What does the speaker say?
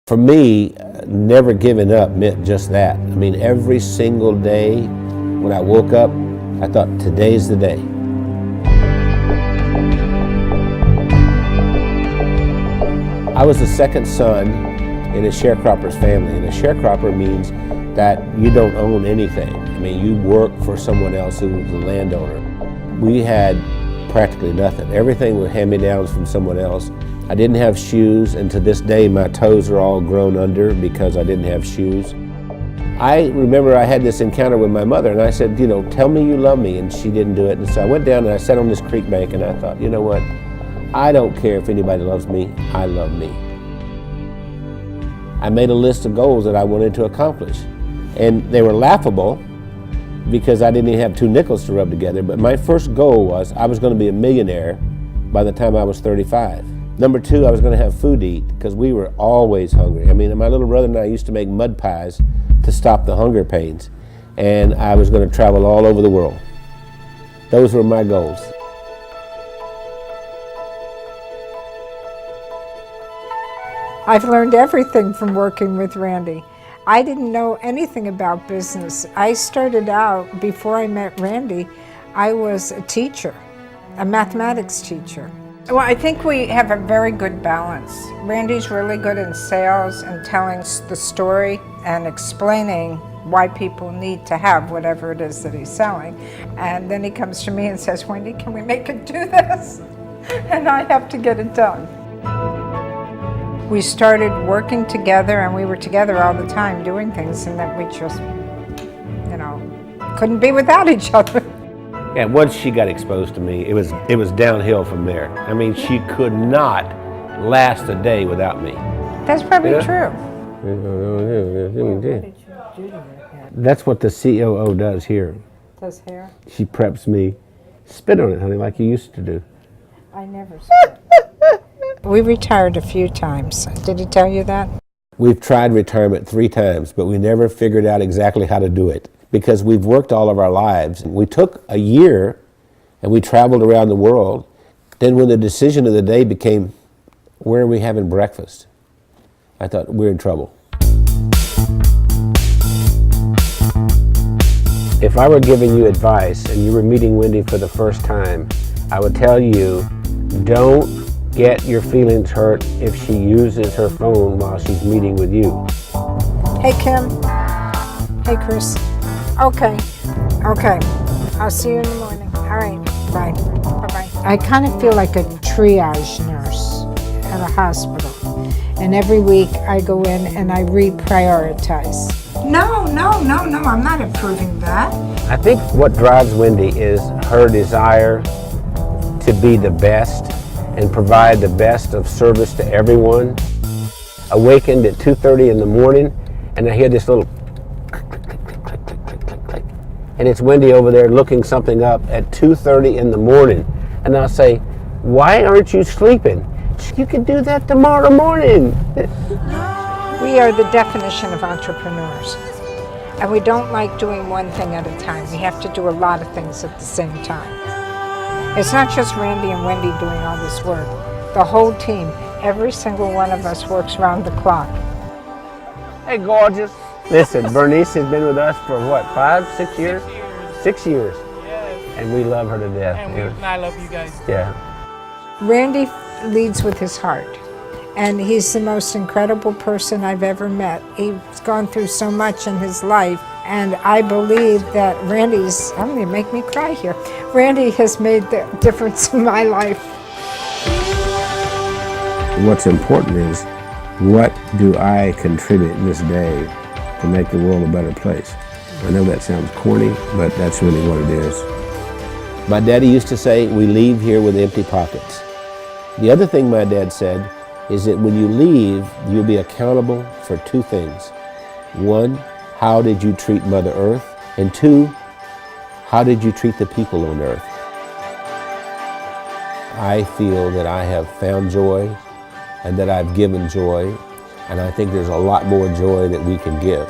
For me, never giving up meant just that. I mean, every single day when I woke up, I thought, today's the day. I was the second son in a sharecropper's family, and a sharecropper means that you don't own anything. I mean, you work for someone else who was the landowner. We had practically nothing. Everything was hand-me-downs from someone else. I didn't have shoes, and to this day my toes are all grown under because I didn't have shoes. I remember I had this encounter with my mother, and I said, you know, tell me you love me, and she didn't do it. And so I went down and I sat on this creek bank, and I thought, you know what, I don't care if anybody loves me, I love me. I made a list of goals that I wanted to accomplish, and they were laughable because I didn't even have 2 nickels to rub together, but my first goal was I was going to be a millionaire by the time I was 35. Number 2, I was going to have food to eat because we were always hungry. I mean, my little brother and I used to make mud pies to stop the hunger pains, and I was going to travel all over the world. Those were my goals. I've learned everything from working with Randy. I didn't know anything about business. I started out, before I met Randy, I was a teacher, a mathematics teacher. Well, I think we have a very good balance. Randy's really good in sales and telling the story and explaining why people need to have whatever it is that he's selling. And then he comes to me and says, Wendy, can we make it do this? And I have to get it done. We started working together, and we were together all the time doing things, and that we just, you know, couldn't be without each other. And once she got exposed to me, it was downhill from there. I mean, she could not last a day without me. That's probably true. That's what the COO does here. Does hair? She preps me. Spit on it, honey, like you used to do. I never spit. We retired a few times. Did he tell you that? We've tried retirement 3 times, but we never figured out exactly how to do it because we've worked all of our lives. We took a year and we traveled around the world. Then when the decision of the day became, where are we having breakfast? I thought, we're in trouble. If I were giving you advice and you were meeting Wendy for the first time, I would tell you, don't get your feelings hurt if she uses her phone while she's meeting with you. Hey, Kim. Hey, Chris. Okay. I'll see you in the morning. All right. Bye. Bye-bye. I kind of feel like a triage nurse at a hospital. And every week I go in and I reprioritize. No, I'm not approving that. I think what drives Wendy is her desire to be the best and provide the best of service to everyone. Awakened at 2:30 in the morning, and I hear this little click, click, click, click, click, click, click, click, click. And it's Wendy over there looking something up at 2:30 in the morning. And I'll say, why aren't you sleeping? You can do that tomorrow morning. We are the definition of entrepreneurs. And we don't like doing one thing at a time. We have to do a lot of things at the same time. It's not just Randy and Wendy doing all this work. The whole team, every single one of us works around the clock. Hey, gorgeous. Listen, Bernice has been with us for what, 5, 6 years? 6 years. Yes. And we love her to death. And I love you guys. Yeah. Randy leads with his heart. And he's the most incredible person I've ever met. He's gone through so much in his life. And I believe that I'm going to make me cry here. Randy has made the difference in my life. What's important is, what do I contribute in this day to make the world a better place? I know that sounds corny, but that's really what it is. My daddy used to say, we leave here with empty pockets. The other thing my dad said is that when you leave, you'll be accountable for 2 things. 1, how did you treat Mother Earth? And 2, how did you treat the people on Earth? I feel that I have found joy and that I've given joy, and I think there's a lot more joy that we can give.